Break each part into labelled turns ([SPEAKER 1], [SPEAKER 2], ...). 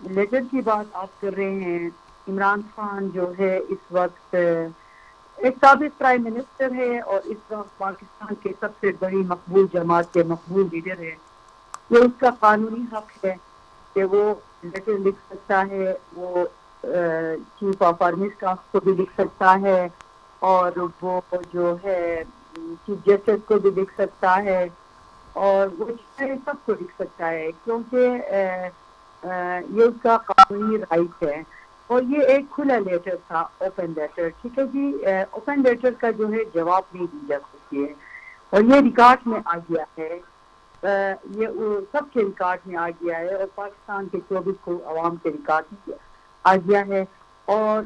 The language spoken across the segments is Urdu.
[SPEAKER 1] لیٹر کی بات آپ کر رہے ہیں. عمران خان جو ہے اس وقت ایک سابق پرائم منسٹر ہے اور اس وقت پاکستان کے سب سے بڑی مقبول جماعت کے مقبول لیڈر ہے. یہ اس کا قانونی حق ہے کہ وہ لیٹر لکھ سکتا ہے. وہ چیف آف آرمی اسٹاف کو بھی لکھ سکتا ہے اور وہ جو ہے چیف جسٹس کو بھی لکھ سکتا ہے اور وہ سب کو لکھ سکتا ہے کیونکہ یہ اس کا قانونی رائٹ ہے. اور یہ ایک کھلا لیٹر تھا, اوپن لیٹر. ٹھیک ہے جی, اوپن لیٹر کا جو ہے جواب نہیں دی جا سکتی ہے اور یہ ریکارڈ میں آ گیا ہے. یہ سب کے ریکارڈ میں آ گیا ہے اور پاکستان کے 24 عوام کے ریکارڈ میں آ گیا ہے. اور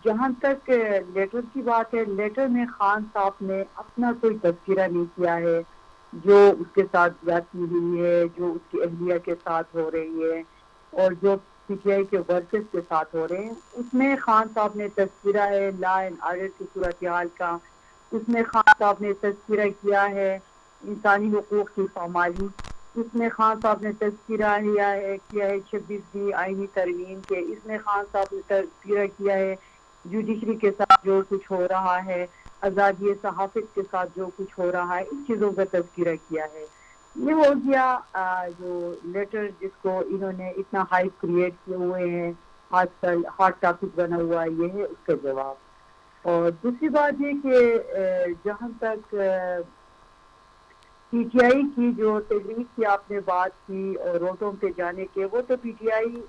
[SPEAKER 1] جہاں تک لیٹر کی بات ہے, لیٹر میں خان صاحب نے اپنا کوئی تذکرہ نہیں کیا ہے جو اس کے ساتھ زیادتی ہوئی ہے, جو اس کی اہلیہ کے ساتھ ہو رہی ہے اور جو پی ٹی آئی کے ورکرز کے ساتھ ہو رہے ہیں. اس میں خان صاحب نے تذکرہ ہے لا اینڈ آرڈر کی صورتحال کا. اس میں خان صاحب نے تذکرہ کیا ہے انسانی حقوق کی پامالی. اس میں خان صاحب نے تذکرہ کیا ہے 26 آئینی ترمیم کے. اس میں خان صاحب نے تذکرہ کیا ہے جوڈیشری کے ساتھ جو کچھ ہو رہا ہے, آزادی صحافت کے ساتھ جو کچھ ہو رہا ہے, ان چیزوں کا تذکرہ کیا ہے. یہ ہو گیا جو لیٹر جس کو انہوں نے اتنا ہائپ کریٹ کیے ہوئے ہیں, آج کل ہاٹ ٹاپک بنا ہوا ہے, یہ ہے اس کا جواب. اور دوسری بات یہ کہ جہاں تک پی ٹی آئی کی جو تحریک کی آپ نے بات کی اور روڈوں پہ جانے کے, وہ تو پی ٹی آئی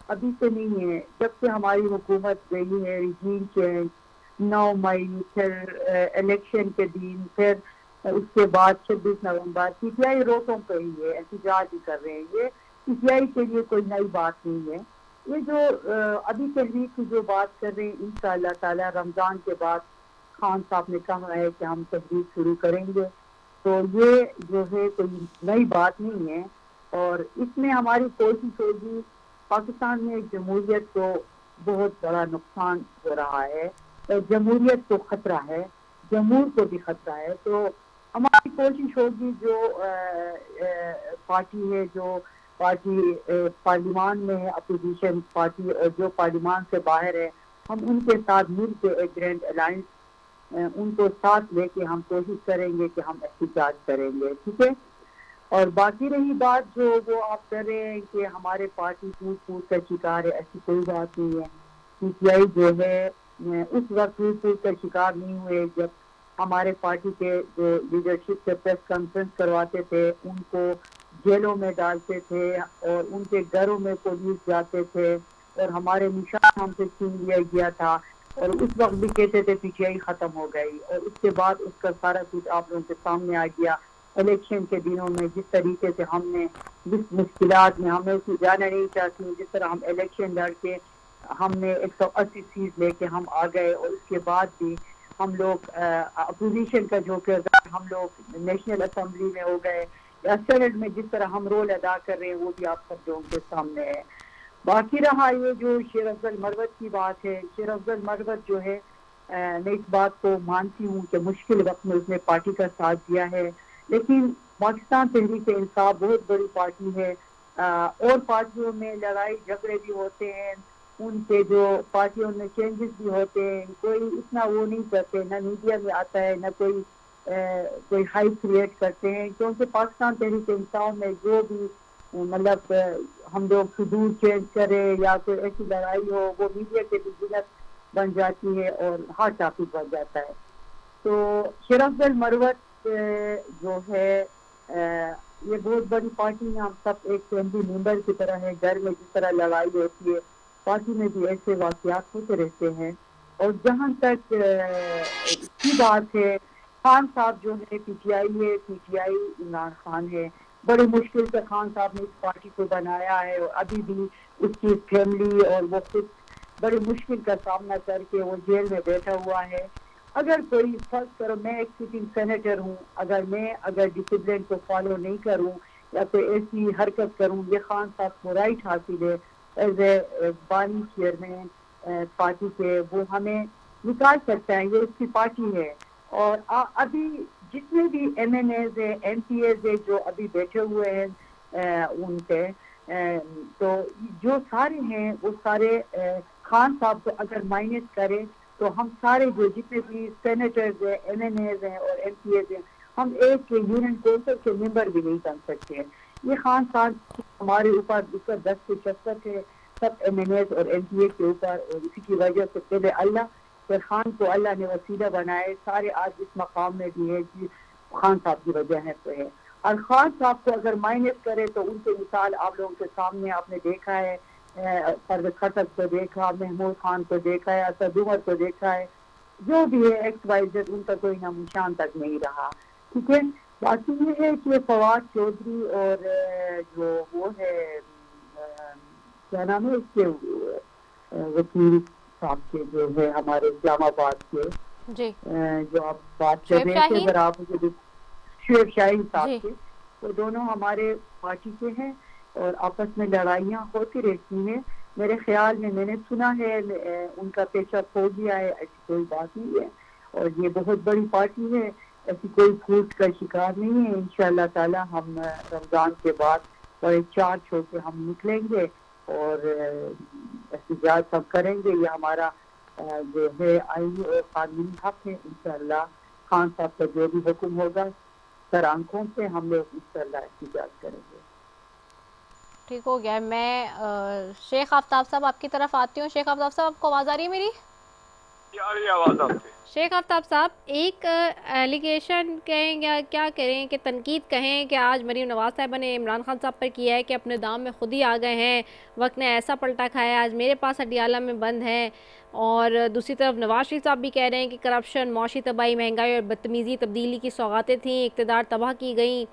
[SPEAKER 1] ابھی سے نہیں ہے. جب سے ہماری حکومت گئی ہے, رجیم چینج 9 مئی, پھر الیکشن کے دن, پھر اس کے بعد 26 نومبر, پی ٹی آئی روڈوں پہ ہی ہے, احتجاج ہی کر رہے ہیں. یہ پی ٹی آئی کے لیے کوئی نئی بات نہیں ہے. یہ جو ابھی تحریک کی جو بات کر رہے ہیں, انشاءاللہ تعالی رمضان کے بعد خان صاحب نے کہا ہے کہ ہم تحریک شروع کریں گے, تو یہ جو ہے کوئی نئی بات نہیں ہے. اور اس میں ہماری کوشش ہوگی, پاکستان میں جمہوریت کو بہت بڑا نقصان ہو رہا ہے, جمہوریت کو خطرہ ہے, جمہور کو بھی خطرہ ہے. تو ہماری کوشش ہوگی جو پارٹی ہے, جو پارٹی پارلیمان میں ہے اپوزیشن پارٹی, اور جو پارلیمان سے باہر ہے, ہم ان کے ساتھ مل کے ایک گرینڈ الائنس ان کو ساتھ لے کے ہم کوشش کریں گے کہ ہم احتجاج کریں گے. ٹھیک ہے. اور باقی رہی بات جو وہ آپ کر رہے ہیں کہ ہمارے پارٹی ٹوٹ پھوٹ کا شکار ہے, ایسی کوئی بات نہیں ہے. پی ٹی آئی جو ہے اس وقت ٹوٹ پھوٹ کا شکار نہیں ہوئے جب ہمارے پارٹی کے جو لیڈرشپ سے پریس کانفرنس کرواتے تھے, ان کو جیلوں میں ڈالتے تھے اور ان کے گھروں میں پولیس جاتے تھے اور ہمارے نشان ہم سے چھین لیا گیا تھا, اور اس وقت بھی کہتے تھے پی ٹی آئی ختم ہو گئی. اور اس کے بعد اس کا سارا کچھ آپ لوگوں کے سامنے آ گیا. الیکشن کے دنوں میں جس طریقے سے ہم نے, جس مشکلات میں ہمیں اس کی جانا نہیں چاہتی, جس طرح ہم الیکشن لڑ کے ہم نے 180 سیٹ لے کے ہم آ گئے, اور اس کے بعد بھی ہم لوگ اپوزیشن کا جو کردار ہم لوگ نیشنل اسمبلی میں ہو گئے یا سینٹ میں جس طرح ہم رول ادا کر رہے ہیں, وہ بھی آپ سب لوگوں کے سامنے ہے. باقی رہا یہ جو شیر افضل مروت کی بات ہے, شیر افضل مروت جو ہے میں اس بات کو مانتی ہوں کہ مشکل وقت میں اس نے پارٹی کا ساتھ دیا ہے, لیکن پاکستان تحریک انصاف بہت بڑی پارٹی ہے. اور پارٹیوں میں لڑائی جھگڑے بھی ہوتے ہیں, ان کے جو پارٹیوں میں چینجز بھی ہوتے ہیں, کوئی اتنا وہ نہیں کرتے, نہ میڈیا میں آتا ہے, نہ کوئی ہائپ کریٹ کرتے ہیں, کیونکہ پاکستان تحریک انصاف میں جو بھی مطلب ہم لوگ صدور چینج کرے یا کوئی ایسی لڑائی ہو, وہ میڈیا کے بھی ضلعت بن جاتی ہے اور ہاٹ ٹاپک بن جاتا ہے. تو شیر افضل مروت جو ہے یہ بہت بڑی پارٹی ہے, ہم سب ایک فیملی ممبر کی طرح ہے. گھر میں جس طرح لڑائی ہوتی ہے, پارٹی میں بھی ایسے واقعات ہوتے رہتے ہیں. اور جہاں تک اس کی بات ہے, خان صاحب جو ہے پی ٹی آئی ہے, P T I Imran Khan ہے. بڑی مشکل سے خان صاحب نے اس پارٹی کو بنایا ہے, اور ابھی بھی اس کی فیملی اور وہ خود بڑی مشکل کا سامنا کر کے وہ جیل میں بیٹھا ہوا ہے. اگر کوئی فرض کرو میں ایک سٹنگ سینیٹر ہوں, اگر ڈسپلن کو فالو نہیں کروں یا کوئی ایسی حرکت کروں, یہ خان صاحب کو رائٹ حاصل ہے ایز اے بانی چیئرمین پارٹی کے, وہ ہمیں نکال سکتا ہے, یہ اس کی پارٹی ہے. اور ابھی جتنے بھی ایم این ایز ہیں, ایم پی ایز ہیں جو ابھی بیٹھے ہوئے ہیں ان پہ, تو جو سارے ہیں وہ سارے خان صاحب کو اگر مائنس کرے تو ہم سارے جو جتنے بھی سینیٹرز ہیں ایم این ایز ہیں اور ایم پی ایز ہیں ہم ایک یونین کونسل کے ممبر بھی نہیں بن سکتے ہیں. یہ خان صاحب ہمارے اوپر اس کا 10 سے 66 ہے سب ایم این ایز اور ایم پی اے کے اوپر, اور اسی کی وجہ سے پہلے اللہ پھر خان کو اللہ نے وسیلہ بنائے, سارے آج اس مقام میں بھی ہے کہ خان صاحب کی وجہ ہے. اور خان صاحب کو اگر مائنس کرے تو ان کی مثال آپ لوگوں کے سامنے آپ نے دیکھا ہے, پرویز خٹک کو دیکھا, محمود خان کو دیکھا ہے, اسد عمر کو دیکھا ہے, جو بھی ہے ایکس وائی زیڈ ان کا کوئی نام نشان تک نہیں رہا. ٹھیک ہے, باقی یہ ہے کہ فواد چودھری اور جو وہ ہے کیا نام ہے اس کے وکیل صاحب کے جو ہے ہمارے اسلام آباد کے
[SPEAKER 2] جی
[SPEAKER 1] جو آپ بات کر رہے تھے, اگر آپ مجھے شعیب شاہین صاحب
[SPEAKER 2] جی
[SPEAKER 1] کے, وہ دونوں ہمارے پارٹی کے ہیں اور آپس میں لڑائیاں ہوتی رہتی ہیں. میرے خیال میں نے سنا ہے ان کا پیچ اپ ہو گیا ہے, ایسی کوئی بات نہیں ہے, اور یہ بہت بڑی پارٹی ہے, ایسی کوئی پھوٹ کا شکار نہیں ہے. انشاءاللہ تعالی ہم رمضان کے بعد بڑے چارج ہو کے ہم نکلیں گے اور احتجاج سب کریں گے. یہ ہمارا جو ہے آئینی اور قانونی حق ہے. انشاءاللہ خان صاحب کا جو بھی حکم ہوگا سر آنکھوں سے ہم لوگ انشاءاللہ احتجاج کریں گے.
[SPEAKER 2] ٹھیک ہو گیا. میں شیخ آفتاب صاحب آپ کی طرف آتی ہوں. شیخ آفتاب صاحب آپ کو آواز آ رہی ہے میری؟
[SPEAKER 3] آواز آپ کی.
[SPEAKER 2] شیخ آفتاب صاحب, ایک ایلیگیشن کہیں یا کیا کریں کہ تنقید کہیں کہ آج مریم نواز صاحبہ نے عمران خان صاحب پر کیا ہے کہ اپنے دام میں خود ہی آ گئے ہیں, وقت نے ایسا پلٹا کھایا, آج میرے پاس اڈیالہ میں بند ہیں. اور دوسری طرف نواز شریف صاحب بھی کہہ رہے ہیں کہ کرپشن, معاشی تباہی, مہنگائی اور بدتمیزی تبدیلی کی سوغاتیں تھیں, اقتدار تباہ کی گئیں.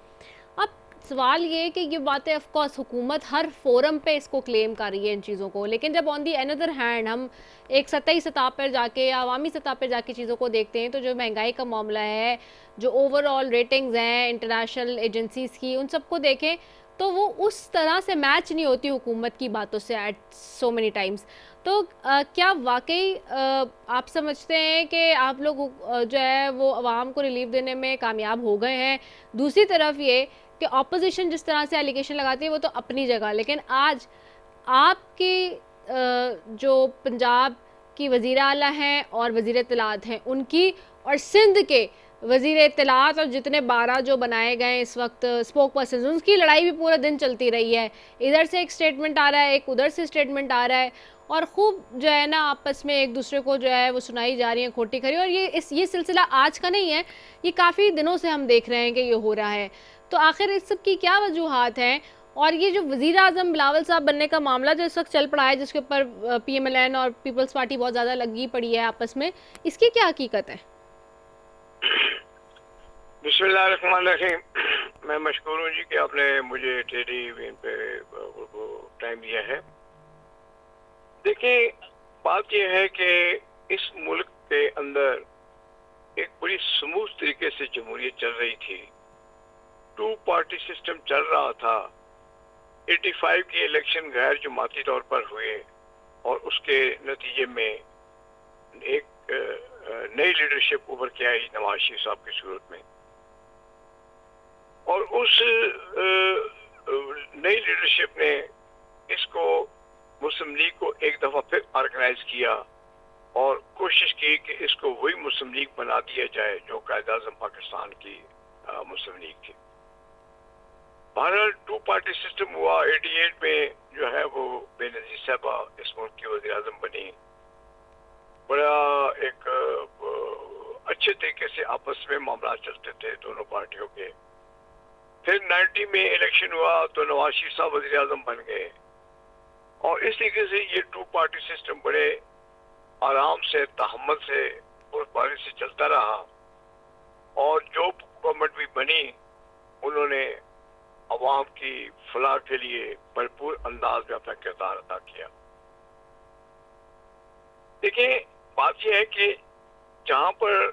[SPEAKER 2] اب سوال یہ ہے کہ یہ باتیں آف کورس حکومت ہر فورم پہ اس کو کلیم کر رہی ہے ان چیزوں کو, لیکن جب آن دی اندر ہینڈ ہم ایک سطحی سطح پر جا کے یا عوامی سطح پر جا کے چیزوں کو دیکھتے ہیں تو جو مہنگائی کا معاملہ ہے, جو اوور آل ریٹنگز ہیں انٹرنیشنل ایجنسیز کی, ان سب کو دیکھیں تو وہ اس طرح سے میچ نہیں ہوتی حکومت کی باتوں سے ایٹ سو مینی ٹائمز. تو کیا واقعی آپ سمجھتے ہیں کہ آپ لوگ جو ہے وہ عوام کو ریلیف دینے میں کامیاب ہو گئے ہیں؟ دوسری طرف یہ کہ اپوزیشن جس طرح سے ایلیگیشن لگاتی ہے وہ تو اپنی جگہ, لیکن آج آپ کی جو پنجاب کی وزیر اعلیٰ ہیں اور وزیر اطلاعات ہیں ان کی, اور سندھ کے وزیر اطلاعات اور جتنے 12 جو بنائے گئے اس وقت اسپوک پرسنز, ان کی لڑائی بھی پورا دن چلتی رہی ہے. ادھر سے ایک سٹیٹمنٹ آ رہا ہے, ایک ادھر سے سٹیٹمنٹ آ رہا ہے, اور خوب جو ہے نا آپس میں ایک دوسرے کو جو ہے وہ سنائی جا رہی ہیں کھوٹی کھری. اور یہ سلسلہ آج کا نہیں ہے, یہ کافی دنوں سے ہم دیکھ رہے ہیں کہ یہ ہو رہا ہے. تو آخر اس سب کی کیا وجوہات ہیں؟ اور یہ جو وزیر اعظم بلاول صاحب بننے کا معاملہ جو اس وقت چل پڑا ہے, جس کے اوپر پی ایم ایل این اور پیپلز پارٹی بہت زیادہ لگی پڑی ہے آپس میں, اس کی کیا حقیقت ہے؟
[SPEAKER 3] بسم اللہ الرحمن الرحیم. میں مشکور ہوں جی کہ آپ نے مجھے ٹیلی وین پہ ٹائم دیا ہے. دیکھیں, بات یہ ہے کہ اس ملک کے اندر ایک بڑی سموتھ طریقے سے جمہوریت چل رہی تھی, 2 پارٹی سسٹم چل رہا تھا. 85 کی الیکشن غیر جماعتی طور پر ہوئے اور اس کے نتیجے میں ایک نئی لیڈرشپ ابھر کے آئی نواز شریف صاحب کی صورت میں, اور اس نئی لیڈرشپ نے اس کو مسلم لیگ کو ایک دفعہ پھر آرگنائز کیا اور کوشش کی کہ اس کو وہی مسلم لیگ بنا دیا جائے جو قائد اعظم پاکستان کی مسلم لیگ تھی. بہرحال 2 پارٹی سسٹم ہوا. 88 میں جو ہے وہ بے نظیر صاحبہ اس ملک کی وزیر اعظم بنی. بڑا ایک اچھے طریقے سے آپس میں معاملات چلتے تھے دونوں پارٹیوں کے. پھر 90 میں الیکشن ہوا تو نواز شریف صاحب وزیر اعظم بن گئے, اور اس طریقے سے یہ 2 پارٹی سسٹم بڑے آرام سے تحمل سے اور باری سے چلتا رہا. اور جو گورنمنٹ بھی بنی انہوں نے عوام کی فلاح کے لیے بھرپور انداز میں اپنا کردار ادا کیا. دیکھیں, بات یہ ہے کہ جہاں پر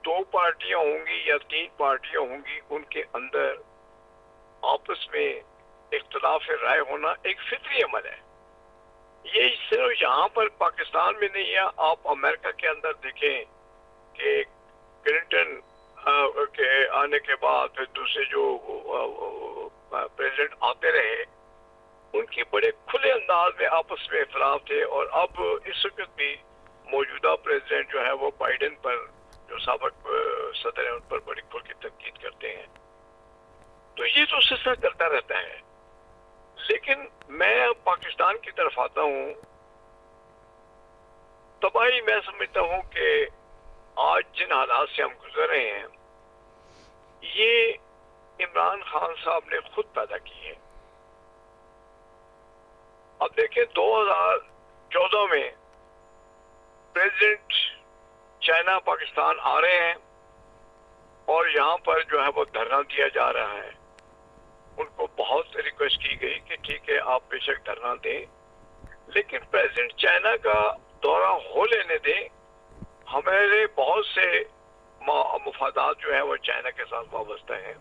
[SPEAKER 3] 2 پارٹیاں ہوں گی یا 3 پارٹیاں ہوں گی, ان کے اندر آپس میں اختلاف رائے ہونا ایک فطری عمل ہے. یہ صرف یہاں پر پاکستان میں نہیں ہے, آپ امریکہ کے اندر دیکھیں کہ کلنٹن کے آنے کے بعد پھر دوسرے جو پریزیڈنٹ آتے رہے, ان کی بڑے کھلے انداز میں آپس میں اختلاف تھے، اور اب اس وقت بھی موجودہ پریزیڈنٹ جو ہے وہ بائیڈن پر، جو سابق صدر ہیں، ان پر بڑی کھل کے تنقید کرتے ہیں. تو یہ تو سلسلہ چلتا رہتا ہے. لیکن میں اب پاکستان کی طرف آتا ہوں. تباہی میں سمجھتا ہوں کہ آج جن حالات سے ہم گزر رہے ہیں یہ عمران خان صاحب نے خود پیدا کی ہے. اب دیکھیں 2014 میں پریزیڈنٹ چائنا پاکستان آ رہے ہیں اور یہاں پر جو ہے وہ دھرنا دیا جا رہا ہے. ان کو بہت ریکویسٹ کی گئی کہ ٹھیک ہے آپ بے شک دھرنا دیں، لیکن پریزیڈنٹ چائنا کا دورہ ہو لینے دیں. ہمارے بہت سے مفادات جو ہیں وہ چائنا کے ساتھ وابستہ ہیں.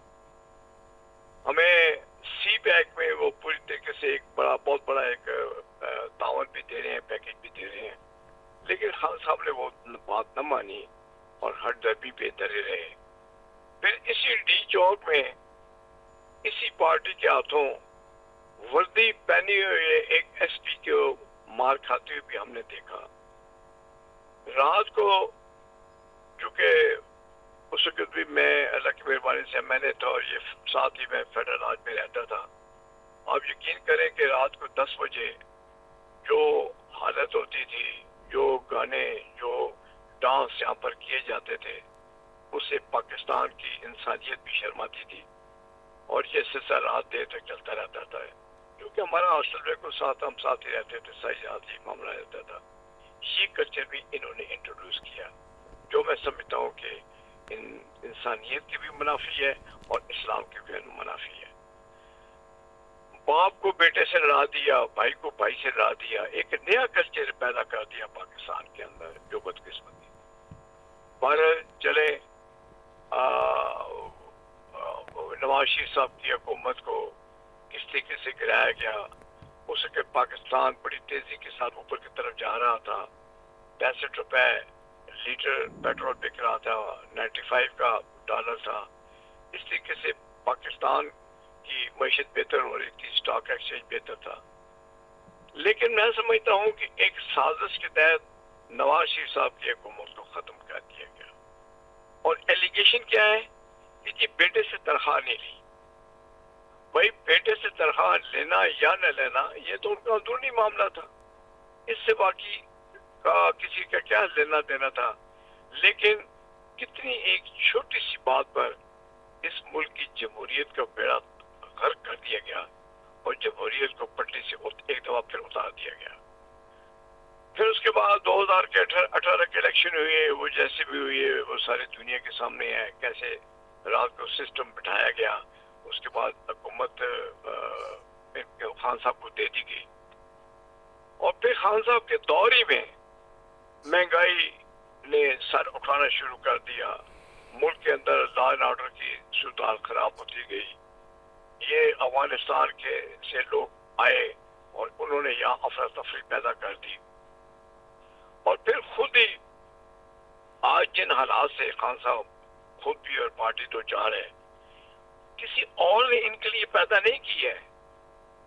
[SPEAKER 3] ہمیں سی پیک میں وہ پوری طریقے سے ایک بہت بڑا ایک تعاون بھی دے رہے ہیں، پیکج بھی دے رہے ہیں، لیکن خان صاحب نے وہ بات نہ مانی اور ہٹ دربی پہ ڈرے رہے. پھر اسی ڈی چوک میں اسی پارٹی کے ہاتھوں وردی پہنی ہوئے ایک ایس پی کو مار کھاتے ہوئے بھی ہم نے دیکھا. رات کو چونکہ اس وقت بھی میں اللہ کی مہربانی سے میں نے تو یہ ساتھ ہی میں فیڈرل راج میں رہتا تھا. آپ یقین کریں کہ رات کو 10 بجے جو حالت ہوتی تھی، جو گانے، جو ڈانس یہاں پر کیے جاتے تھے، اسے پاکستان کی انسانیت بھی شرماتی تھی. اور یہ سلسلہ رات دیر تک چلتا رہتا تھا، کیونکہ ہمارا ہاسٹل کو ساتھ ہم ساتھ ہی رہتے تھے، صحیح رات ہی معاملہ رہتا تھا. یہ کلچر بھی انہوں نے انٹروڈیوس کیا، جو میں سمجھتا ہوں کہ انسانیت کی بھی منافی ہے اور اسلام کی بھی منافی ہے. باپ کو بیٹے سے لڑا دیا، بھائی کو بھائی سے لڑا دیا، ایک نیا کلچر پیدا کر دیا پاکستان کے اندر، جو بدقسمتی. پر چلے نواز شریف صاحب کی حکومت کو کس طریقے سے گرایا گیا. اس کے پاکستان بڑی تیزی کے ساتھ اوپر کی طرف جا رہا تھا. 65 روپے لیٹر پیٹرول بک رہا تھا، 95 کا ڈالر تھا. اس طریقے سے پاکستان کی معیشت بہتر ہو رہی تھی، اسٹاک ایکسچینج بہتر تھا. لیکن میں سمجھتا ہوں کہ ایک سازش کے تحت نواز شریف صاحب کی حکومت کو ختم کر دیا گیا. اور ایلیگیشن کیا ہے کہ جی بیٹے سے تنخواہ نہیں لی. بھائی بیٹے سے تنخواہ لینا یا نہ لینا یہ تو ان کا اندرونی معاملہ تھا، اس سے باقی کا کسی کا کیا لینا دینا تھا. لیکن کتنی ایک چھوٹی سی بات پر اس ملک کی جمہوریت کا بیڑا غرق کر دیا گیا اور جمہوریت کو پٹری سے ایک دفعہ پھر اتار دیا گیا. پھر اس کے بعد 2018 کے الیکشن ہوئے، وہ جیسے بھی ہوئے وہ ساری دنیا کے سامنے ہے، کیسے رات کو سسٹم بٹھایا گیا. اس کے بعد حکومت خان صاحب کو دے دی گئی، اور پھر خان صاحب کے دور ہی میں مہنگائی نے سر اٹھانا شروع کر دیا. ملک کے اندر لا اینڈ آرڈر کی صورتحال خراب ہوتی گئی. یہ افغانستان کے سے لوگ آئے اور انہوں نے یہاں افراتفری پیدا کر دی. اور پھر خود ہی آج جن حالات سے خان صاحب خود بھی اور پارٹی تو چاہ رہے، کسی اور نے ان کے لیے پیدا نہیں کی ہے.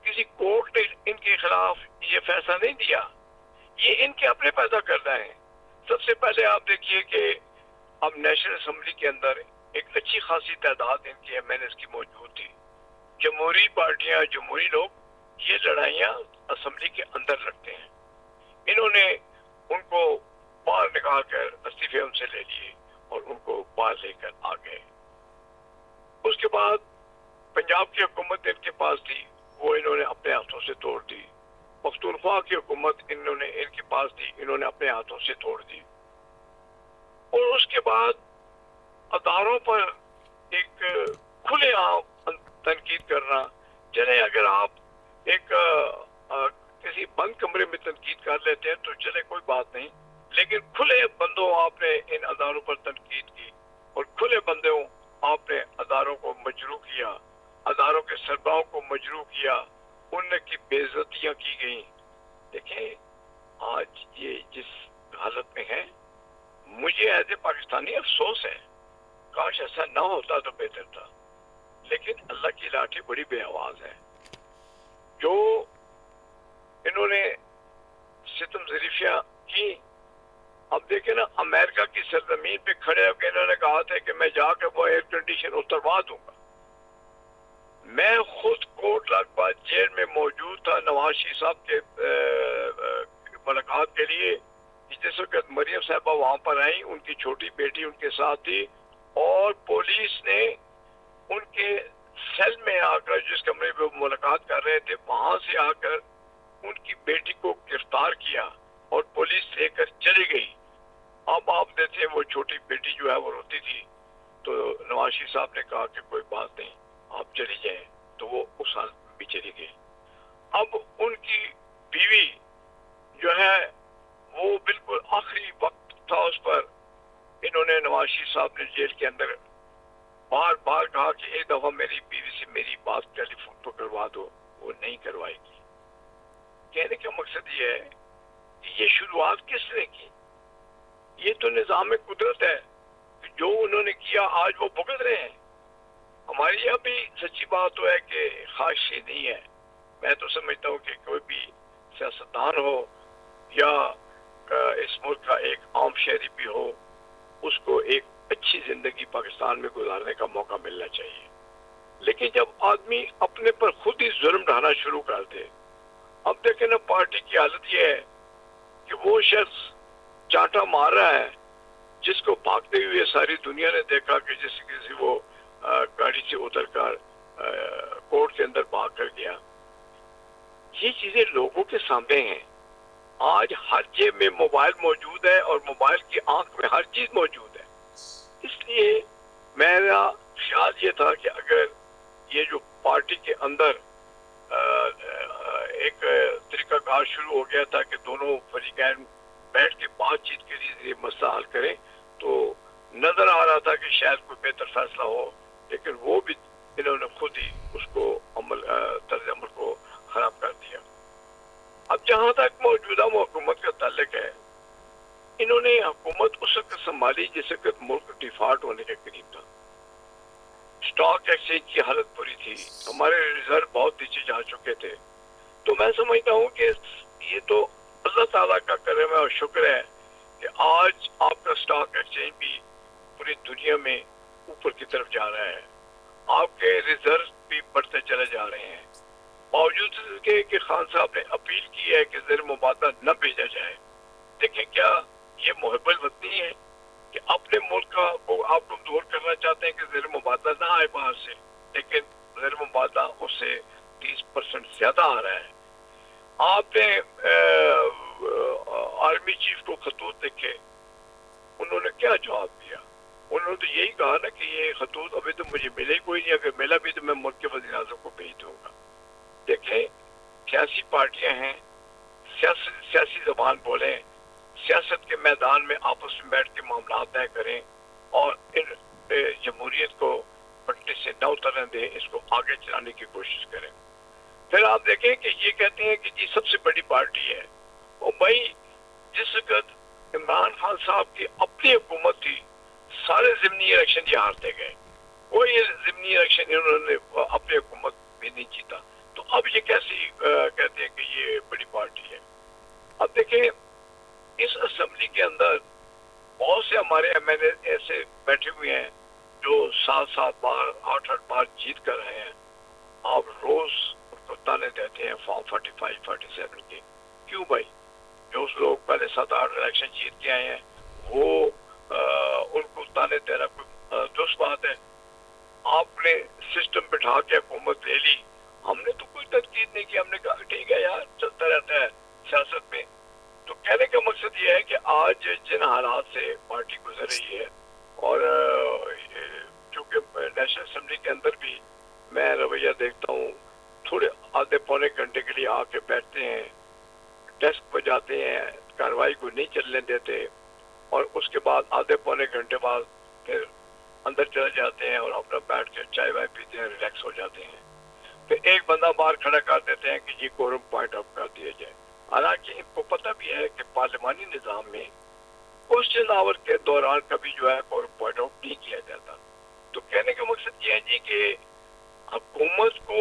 [SPEAKER 3] کسی کورٹ نے ان کے خلاف یہ فیصلہ نہیں دیا، یہ ان کے اپنے پیدا کرنا ہے. سب سے پہلے آپ دیکھیے کہ اب نیشنل اسمبلی کے اندر ایک اچھی خاصی تعداد ان کی MNAs کی موجود تھی. جمہوری پارٹیاں، جمہوری لوگ یہ لڑائیاں اسمبلی کے اندر لڑتے ہیں. انہوں نے ان کو باہر نکال کر استعفے ان سے لے لیے اور ان کو باہر لے کر آ گئے. اس کے بعد پنجاب کی حکومت ان کے پاس تھی، وہ انہوں نے اپنے ہاتھوں سے توڑ دی. پختونخوا کی حکومت انہوں نے ان کے پاس تھی، انہوں نے اپنے ہاتھوں سے توڑ دی. اور اس کے بعد اداروں پر ایک کھلے عام تنقید کرنا. چلے اگر آپ ایک کسی بند کمرے میں تنقید کر لیتے ہیں تو چلے کوئی بات نہیں، لیکن کھلے بندوں آپ نے ان اداروں پر تنقید کی اور کھلے بندوں آپ نے اداروں کو مجروح کیا، اداروں کے سربراہوں کو مجروح کیا، ان کی بے عزتیاں کی گئیں. دیکھیں آج یہ جس حالت میں ہے، مجھے ایز اے پاکستانی افسوس ہے، کاش ایسا نہ ہوتا تو بہتر تھا. لیکن اللہ کی لاٹھی بڑی بے آواز ہے. جو انہوں نے ستم ظریفیاں کی. اب دیکھیں نا, امریکہ کی سرزمین پہ کھڑے ہو کے انہوں نے کہا تھا کہ میں جا کے وہ ایئر کنڈیشن اتروا دوں گا. میں خود کوٹ لاکھپت جیل میں موجود تھا نواز شریف صاحب کے ملاقات کے لیے. جس وقت مریم صاحبہ وہاں پر آئیں, ان کی چھوٹی بیٹی ان کے ساتھ تھی, اور پولیس نے ان کے سیل میں آ کر, جس کمرے میں وہ ملاقات کر رہے تھے, وہاں سے آ کر ان کی بیٹی کو گرفتار کیا اور پولیس لے کر چلی گئی. اب آپ دیکھتے ہیں وہ چھوٹی بیٹی جو ہے وہ روتی تھی, تو نواز شریف صاحب نے کہا کہ کوئی بات نہیں, آپ چلی جائیں, تو وہ اس حالت میں بھی چلی گئی. اب ان کی بیوی جو ہے وہ بالکل آخری وقت تھا اس پر, انہوں نے نواز شریف صاحب نے جیل کے اندر بار بار کہا کہ ایک دفعہ میری بیوی سے میری بات ٹیلی فون پر کروا دو, وہ نہیں کروائے گی. کہنے کا مقصد یہ ہے کہ یہ شروعات کس نے کی؟ یہ تو نظام قدرت ہے, جو انہوں نے کیا آج وہ بھگت رہے ہیں. ہماری یہاں بھی سچی بات تو ہے کہ خواہش یہ نہیں ہے. میں تو سمجھتا ہوں کہ کوئی بھی سیاستدان ہو یا اس ملک کا ایک عام شہری بھی ہو, اس کو ایک اچھی زندگی پاکستان میں گزارنے کا موقع ملنا چاہیے. لیکن جب آدمی اپنے پر خود ہی ظلم ڈھانا شروع کر دے, اب دیکھیں نا پارٹی کی حالت یہ ہے کہ وہ شخص چانٹا مار رہا ہے جس کو بھاگتے ہوئے ساری دنیا نے دیکھا کہ جس کسی وہ گاڑی سے اتر کر کورٹ کے اندر بھاگ کر گیا. یہ چیزیں لوگوں کے سامنے ہیں. آج ہر جیب میں موبائل موجود ہے اور موبائل کی آنکھ میں ہر چیز موجود ہے. اس لیے میرا خیال یہ تھا کہ اگر یہ جو پارٹی کے اندر ایک طریقہ کار شروع ہو گیا تھا کہ دونوں فریقین بیٹھ کے بات چیت کے لیے مسئلہ حل کریں, تو نظر آ رہا تھا کہ شاید کوئی بہتر فیصلہ ہو, لیکن وہ بھی انہوں نے خود ہی اس کو طرز عمل کو خراب کر دیا. اب جہاں تک موجودہ حکومت کا تعلق ہے, انہوں نے حکومت اس وقت سنبھالی جس وقت ملک ڈیفالٹ ہونے کے قریب تھا. اسٹاک ایکسچینج کی حالت بری تھی, ہمارے ریزرو بہت نیچے جا چکے تھے. تو میں سمجھتا ہوں کہ یہ تو اللہ تعالیٰ کا کرم ہے اور شکر ہے کہ آج آپ کا اسٹاک ایکسچینج بھی پوری دنیا میں اوپر کی طرف جا رہا ہے. آپ کے ریزرو بھی بڑھتے چلے جا رہے ہیں, باوجود اس کے کہ خان صاحب نے اپیل کی ہے کہ زیر مبادلہ نہ بھیجا جائے. دیکھیں کیا یہ محب الوطنی ہے کہ اپنے ملک کا آپ کمزور کرنا چاہتے ہیں کہ زیر مبادلہ نہ آئے باہر سے, لیکن زیر مبادلہ اس سے 30% زیادہ آ رہا ہے. آپ نے آرمی چیف کو خطوط لکھے, انہوں نے کیا جواب دیا؟ انہوں نے تو یہی کہا نا کہ یہ خطوط ابھی تو مجھے ملے کوئی نہیں, اگر ملا بھی تو میں ملک کے وزیر اعظم کو بھیج دوں گا. دیکھیں سیاسی پارٹیاں ہیں, سیاسی زبان بولیں, سیاست کے میدان میں آپس میں بیٹھ کے معاملات طے کریں اور ان جمہوریت کو پٹے سے نہ اترنے دیں, اس کو آگے چلانے کی کوشش کریں. پھر آپ دیکھیں کہ یہ کہتے ہیں کہ جی سب سے بڑی پارٹی ہے. اور بھائی جس وقت عمران خان صاحب کی اپنی حکومت تھی, سارے ضمنی الیکشن یہ ہارتے گئے, کوئی ضمنی الیکشن انہوں نے اپنی حکومت میں نہیں جیتا. تو اب یہ کیسی کہتے ہیں کہ یہ بڑی پارٹی ہے؟ اب دیکھیں اس اسمبلی کے اندر بہت سے ہمارے ایم ایل اے ایسے بیٹھے ہوئے ہیں جو 7 بار 8 بار جیت کر رہے ہیں. آپ روز ان کو تانے دیتے ہیں فارم 45 47 کے. کیوں بھائی؟ جو لوگ پہلے 7-8 الیکشن جیت کے آئے ہیں وہ ان کو تانے دینا کوئی درست بات ہے؟ آپ نے سسٹم بٹھا کے حکومت لے لی, ہم نے تو کوئی تنقید نہیں کی, ہم نے کہا ٹھیک ہے یار چلتا رہتا ہے سیاست میں. تو کہنے کا مقصد یہ ہے کہ آج جن حالات سے پارٹی گزر رہی ہے, اور چونکہ نیشنل اسمبلی کے اندر بھی میں رویہ دیکھتا ہوں, تھوڑے آدھے پونے گھنٹے کے لیے آ کے بیٹھتے ہیں, ڈیسک پہ جاتے ہیں, کارروائی کو نہیں چلنے دیتے, اور اس کے بعد آدھے پونے گھنٹے بعد پھر اندر چلے جاتے ہیں اور اپنا بیٹھ کے چائے وائے پیتے ہیں, ریلیکس ہو جاتے ہیں. پھر ایک بندہ باہر کھڑا کر دیتے ہیں کہ یہ کورم پوائنٹ آف کر دیا جائے. حالانکہ ان کو پتہ بھی ہے کہ پارلیمانی نظام میں کوشچن آور کے دوران کبھی جو ہے کورم پوائنٹ آف نہیں کیا جاتا. تو کہنے کا مقصد یہ ہے جی کہ حکومت کو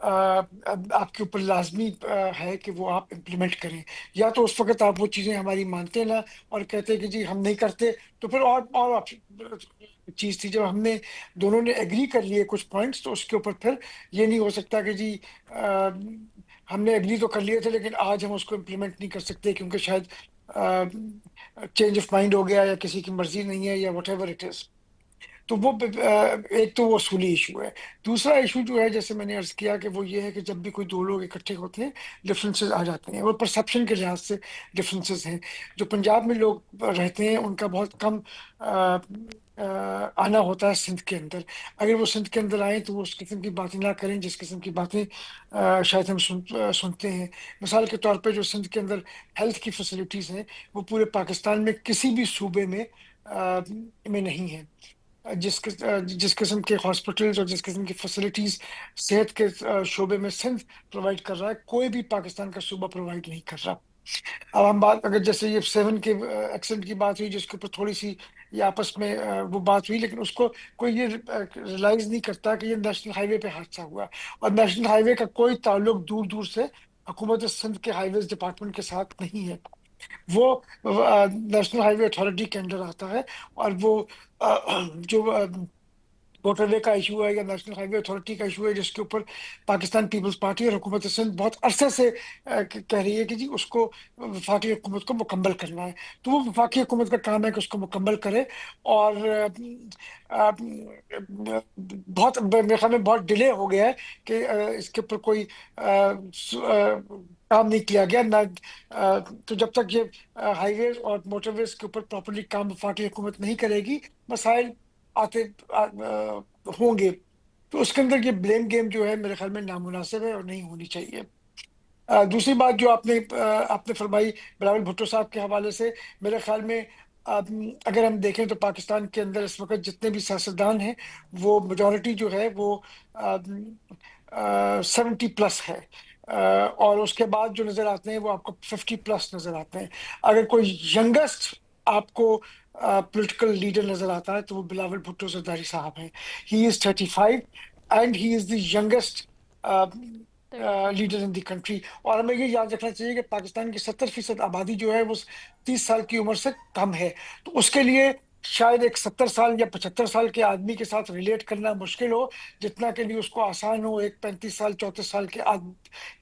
[SPEAKER 4] آپ کے اوپر لازمی ہے کہ وہ آپ امپلیمنٹ کریں. یا تو اس وقت آپ وہ چیزیں ہماری مانتے نا اور کہتے کہ جی ہم نہیں کرتے, تو پھر اور چیز تھی جب ہم نے دونوں نے ایگری کر لیے کچھ پوائنٹس, تو اس کے اوپر پھر یہ نہیں ہو سکتا کہ جی ہم نے ایگری تو کر لیے تھے لیکن آج ہم اس کو امپلیمنٹ نہیں کر سکتے کیونکہ شاید چینج آف مائنڈ ہو گیا یا کسی کی مرضی نہیں ہے یا واٹ ایور اٹ از. تو وہ ایک تو وہ اصولی ایشو ہے. دوسرا ایشو جو ہے جیسے میں نے عرض کیا کہ وہ یہ ہے کہ جب بھی کوئی دو لوگ اکٹھے ہوتے ہیں ڈفرینسز آ جاتے ہیں, اور پرسپشن کے لحاظ سے ڈفرینسز ہیں. جو پنجاب میں لوگ رہتے ہیں ان کا بہت کم آنا ہوتا ہے سندھ کے اندر. اگر وہ سندھ کے اندر آئیں تو وہ اس قسم کی باتیں نہ کریں جس قسم کی باتیں شاید ہم سنتے ہیں. مثال کے طور پہ جو سندھ کے اندر ہیلتھ کی فیسلٹیز ہیں وہ پورے پاکستان میں کسی بھی صوبے میں نہیں ہیں. جس قسم کے ہاسپٹلز اور جس قسم کی فیسلٹیز صحت کے شعبے میں سندھ پرووائڈ کر رہا ہے کوئی بھی پاکستان کا صوبہ پرووائڈ نہیں کر رہا. اب ہم بات اگر جیسے یہ 7 کے ایکسیڈنٹ کی بات ہوئی جس کے اوپر تھوڑی سی یہ آپس میں وہ بات ہوئی, لیکن اس کو کوئی یہ ریلائز نہیں کرتا کہ یہ نیشنل ہائی وے پہ حادثہ ہوا, اور نیشنل ہائی وے کا کوئی تعلق دور دور سے حکومت سندھ کے ہائی ویز ڈپارٹمنٹ کے ساتھ نہیں ہے. وہ نیشنل ہائی وے اتھارٹی کے انڈر آتا ہے, اور وہ جو موٹر وے کا ایشو ہے یا نیشنل ہائی وے اتھارٹی کا ایشو ہے جس کے اوپر پاکستان پیپلز پارٹی اور حکومت سندھ بہت عرصے سے کہہ رہی ہے کہ جی اس کو وفاقی حکومت کو مکمل کرنا ہے, تو وہ وفاقی حکومت کا کام ہے کہ اس کو مکمل کرے. اور بہت میرے خیال میں بہت ڈیلے ہو گیا ہے کہ اس کے اوپر کوئی کام نہیں کیا گیا نہ. تو جب تک یہ ہائی ویز اور موٹر ویز کے اوپر پراپرلی کام وفاقی حکومت نہیں کرے گی مسائل آتے ہوں گے. تو اس کے اندر یہ بلیم گیم جو ہے میرے خیال میں نامناسب ہے اور نہیں ہونی چاہیے. دوسری بات جو آپ نے فرمائی بلاول بھٹو صاحب کے حوالے سے, میرے خیال میں اگر ہم دیکھیں تو پاکستان کے اندر اس وقت جتنے بھی سیاستدان ہیں وہ میجورٹی جو ہے وہ 70+ ہے, اور اس کے بعد جو نظر آتے ہیں وہ آپ کو 50+ نظر آتے ہیں. اگر کوئی ینگسٹ آپ کو پولیٹیکل لیڈر نظر آتا ہے تو وہ بلاول بھٹو زرداری صاحب ہیں. ہی از 35 and he is the youngest leader in the country. اور ہمیں یہ یاد رکھنا چاہیے کہ پاکستان کی 70% آبادی جو ہے وہ 30 سال کی عمر سے کم ہے, تو اس کے لیے شاید ایک 70 سال یا 75 سال کے آدمی کے ساتھ ریلیٹ کرنا مشکل ہو جتنا کہ لیے اس کو آسان ہو ایک 35 سال 34 سال کے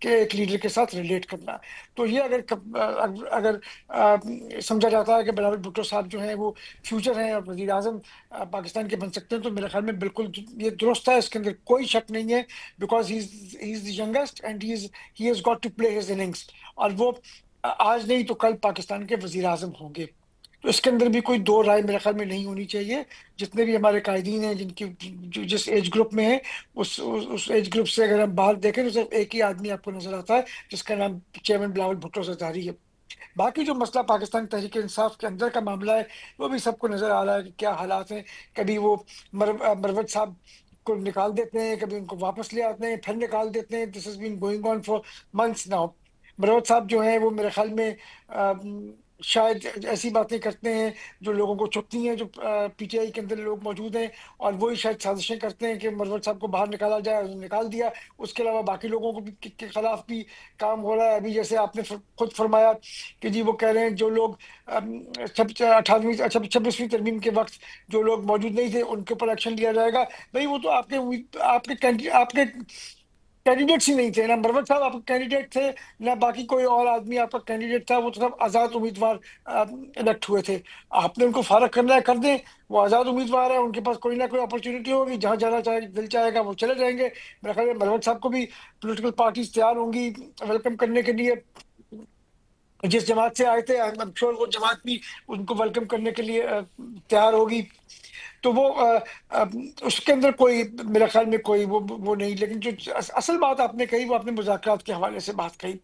[SPEAKER 4] ایک لیڈر کے ساتھ ریلیٹ کرنا. تو یہ اگر سمجھا جاتا ہے کہ بلاول بھٹو صاحب جو ہیں وہ فیوچر ہیں اور وزیر اعظم پاکستان کے بن سکتے ہیں, تو میرے خیال میں بالکل یہ درست ہے, اس کے اندر کوئی شک نہیں ہے, because he is the youngest and he has got to play his innings, اور وہ آج نہیں تو کل پاکستان کے وزیر اعظم ہوں گے. تو اس کے اندر بھی کوئی دو رائے میرے خیال میں نہیں ہونی چاہیے. جتنے بھی ہمارے قائدین ہیں جن کی جس ایج گروپ میں ہیں اس ایج گروپ سے اگر ہم باہر دیکھیں تو صرف ایک ہی آدمی آپ کو نظر آتا ہے جس کا نام چیئرمین بلاول بھٹو زرداری ہے. باقی جو مسئلہ پاکستان تحریک انصاف کے اندر کا معاملہ ہے وہ بھی سب کو نظر آ رہا ہے کہ کیا حالات ہیں. کبھی وہ مروت صاحب کو نکال دیتے ہیں, کبھی ان کو واپس لے آتے ہیں, پھر نکال دیتے ہیں. This has been going on for months now. Marwat صاحب جو ہیں وہ میرے خیال میں شاید ایسی باتیں کرتے ہیں جو لوگوں کو چبھتی ہیں, جو پی ٹی آئی کے اندر لوگ موجود ہیں, اور وہی شاید سازشیں کرتے ہیں کہ مروت صاحب کو باہر نکالا جائے, اور نکال دیا. اس کے علاوہ باقی لوگوں کو کے خلاف بھی کام ہو رہا ہے. ابھی جیسے آپ نے خود فرمایا کہ جی وہ کہہ رہے ہیں جو لوگ 26ویں ترمیم کے وقت جو لوگ موجود نہیں تھے ان کے اوپر ایکشن لیا جائے گا. بھائی وہ تو آپ کے کینڈیڈیٹس ہی نہیں تھے نا. مروت صاحب آپ کے کینڈیڈیٹ تھے نہ باقی کوئی اور آدمی آپ کا کینڈیڈیٹ تھا, وہ تو سب آزاد امیدوار الیکٹ ہوئے تھے. آپ نے ان کو فارغ کرنا ہے کر دیں, وہ آزاد امیدوار ہے, ان کے پاس کوئی نہ کوئی اپرچونٹی ہوگی, جہاں جانا چاہے دل چاہے گا وہ چلے جائیں گے. میرا خیال ہے مروت صاحب کو بھی پولیٹیکل پارٹیز تیار ہوں گی ویلکم کرنے کے لیے. جس جماعت سے آئے تھے وہ جماعت بھی ان کو ویلکم کرنے کے لیے تیار ہوگی. تو وہ اس کے اندر کوئی میرا خیال میں کوئی وہ نہیں. لیکن جو اصل بات آپ نے کہی وہ آپ نے مذاکرات کے حوالے سے بات کہی.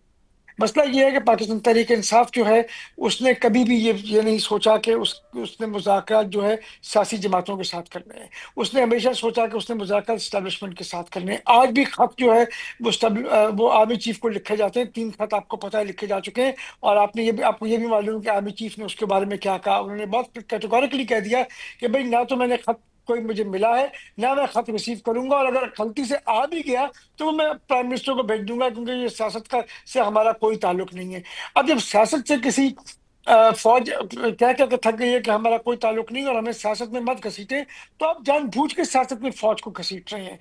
[SPEAKER 4] مسئلہ یہ ہے کہ پاکستان تحریک انصاف جو ہے اس نے کبھی بھی یہ نہیں سوچا کہ اس نے مذاکرات جو ہے سیاسی جماعتوں کے ساتھ کرنے ہیں. اس نے ہمیشہ سوچا کہ اس نے مذاکرات اسٹیبلشمنٹ کے ساتھ کرنے ہیں. آج بھی خط جو ہے وہ آرمی چیف کو لکھے جاتے ہیں. 3 خط آپ کو پتہ ہے لکھے جا چکے ہیں, اور آپ کو یہ بھی معلوم ہے کہ آرمی چیف نے اس کے بارے میں کیا کہا. انہوں نے بہت کیٹیگوریکلی کہہ دیا کہ بھائی نہ تو میں نے خط کوئی مجھے ملا ہے نہ میں خط ریسیو کروں گا، اور اگر غلطی سے آ بھی گیا تو وہ میں پرائم منسٹر کو بھیج دوں گا، کیونکہ یہ سیاست کا سے ہمارا کوئی تعلق نہیں ہے۔ اب جب سیاست سے کسی فوج کہہ کہ تھک گئی ہے کہ ہمارا کوئی تعلق نہیں اور ہمیں سیاست میں مت گھسیٹیں، تو آپ جان بوجھ کے سیاست میں فوج کو گھسیٹ رہے ہیں۔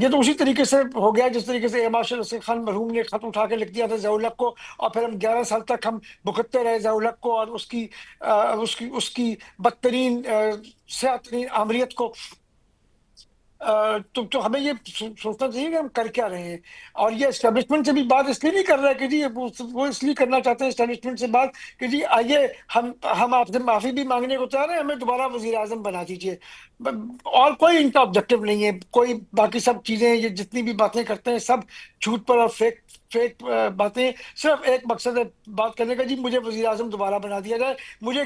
[SPEAKER 4] یہ تو اسی طریقے سے ہو گیا جس طریقے سے اے مارشل اسد خان مرحوم نے خط اٹھا کے لکھ دیا تھا ضیاء الحق کو، اور پھر ہم 11 سال تک ہم بھگتتے رہے ضیاء الحق کو اور اس کی بدترین سیاہ ترین آمریت کو۔ تو ہمیں یہ سوچنا چاہیے کہ ہم کر کیا رہے ہیں، اور یہ اسٹیبلشمنٹ سے بھی بات اس لیے نہیں کر رہا کہ جی وہ اس لیے کرنا چاہتے ہیں اسٹیبلشمنٹ سے بات کہ جی آئیے ہم آپ سے معافی بھی مانگنے کو تیار ہیں، ہمیں دوبارہ وزیر اعظم بنا دیجیے، اور کوئی ان کا آبجیکٹو نہیں ہے، کوئی باقی سب چیزیں یہ جتنی بھی باتیں کرتے ہیں سب جھوٹ پر اور فیک باتیں، صرف ایک مقصد ہے بات کرنے کا، جی مجھے وزیر اعظم دوبارہ بنا دیا جائے، مجھے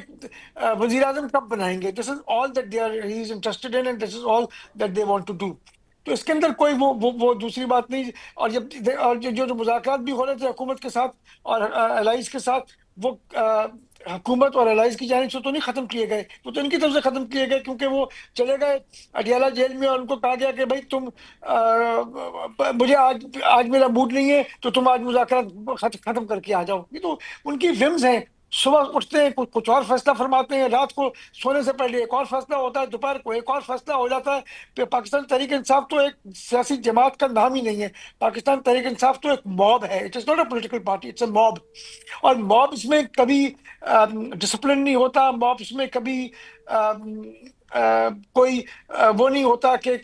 [SPEAKER 4] وزیر اعظم کب بنائیں گے، this is all that he is interested in and this is all that they want to do. تو اس کے اندر کوئی وہ دوسری بات نہیں، اور جو مذاکرات بھی ہو رہے تھے حکومت کے ساتھ اور الائز کے ساتھ، وہ حکومت اور الائز کی جانب سے تو نہیں ختم کیے گئے، وہ تو ان کی طرف سے ختم کیے گئے، کیونکہ وہ چلے گئے اڈیالہ جیل میں اور ان کو کہا گیا کہ بھائی تم مجھے آج میرا موڈ نہیں ہے تو تم آج مذاکرات ختم کر کے آ جاؤ۔ یہ تو ان کی ومز ہیں، صبح اٹھتے ہیں کچھ اور فیصلہ فرماتے ہیں، رات کو سونے سے پہلے ایک اور فیصلہ ہوتا ہے، دوپہر کو ایک اور فیصلہ ہو جاتا ہے۔ پاکستان تحریک انصاف تو ایک سیاسی جماعت کا نام ہی نہیں ہے، پاکستان تحریک انصاف تو ایک موب ہے، it is not a political party, it's a mob, اور موب اس میں کبھی ڈسپلن نہیں ہوتا، موب اس میں کبھی کوئی وہ نہیں ہوتا کہ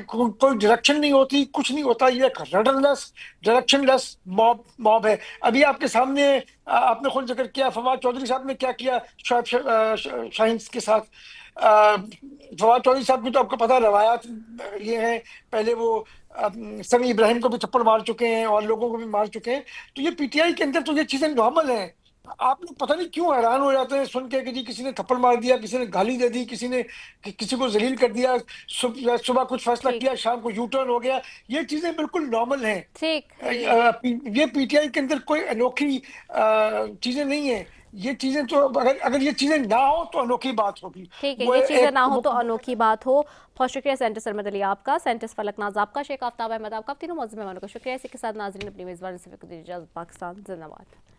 [SPEAKER 4] کوئی ڈائریکشن نہیں ہوتی، کچھ نہیں ہوتا، یہ ایک رڈر لیس ڈائریکشن لیس موب ہے۔ ابھی آپ کے سامنے آپ نے خود ذکر کیا فواد چودھری صاحب نے کیا کیا شعیب شاہین کے ساتھ۔ فواد چودھری صاحب کی تو آپ کو پتہ روایات یہ ہیں، پہلے وہ سمی ابراہیم کو بھی تھپڑ مار چکے ہیں اور لوگوں کو بھی مار چکے ہیں، تو یہ پی ٹی آئی کے اندر تو یہ چیزیں نارمل ہیں۔ آپ لوگ پتہ نہیں کیوں حیران ہو جاتے ہیں سن کے کہ جی کسی نے تھپڑ مار دیا، کسی نے گالی دے دی، کسی نے کسی کو ذلیل کر دیا، صبح کچھ فیصلہ کیا شام کو یو ٹرن ہو گیا، یہ چیزیں بالکل نارمل ہیں۔
[SPEAKER 2] ٹھیک،
[SPEAKER 4] یہ پی ٹی آئی کے اندر کوئی انوکھی چیزیں نہیں ہیں، یہ چیزیں تو اگر یہ چیزیں نہ ہو تو انوکھی بات ہوگی۔
[SPEAKER 2] ٹھیک ہے، یہ چیزیں نہ ہو تو انوکھی بات ہو۔ بہت شکریہ سینٹر سرمد علی آپ کا، سینٹر فلک ناز آپ کا، شیخ آفتاب احمد آپ کا، تینوں معزز مہمانوں کا شکریہ۔ اسی کے ساتھ ناظرین اپنی میزبانی سے اجازت، پاکستان زندہ باد۔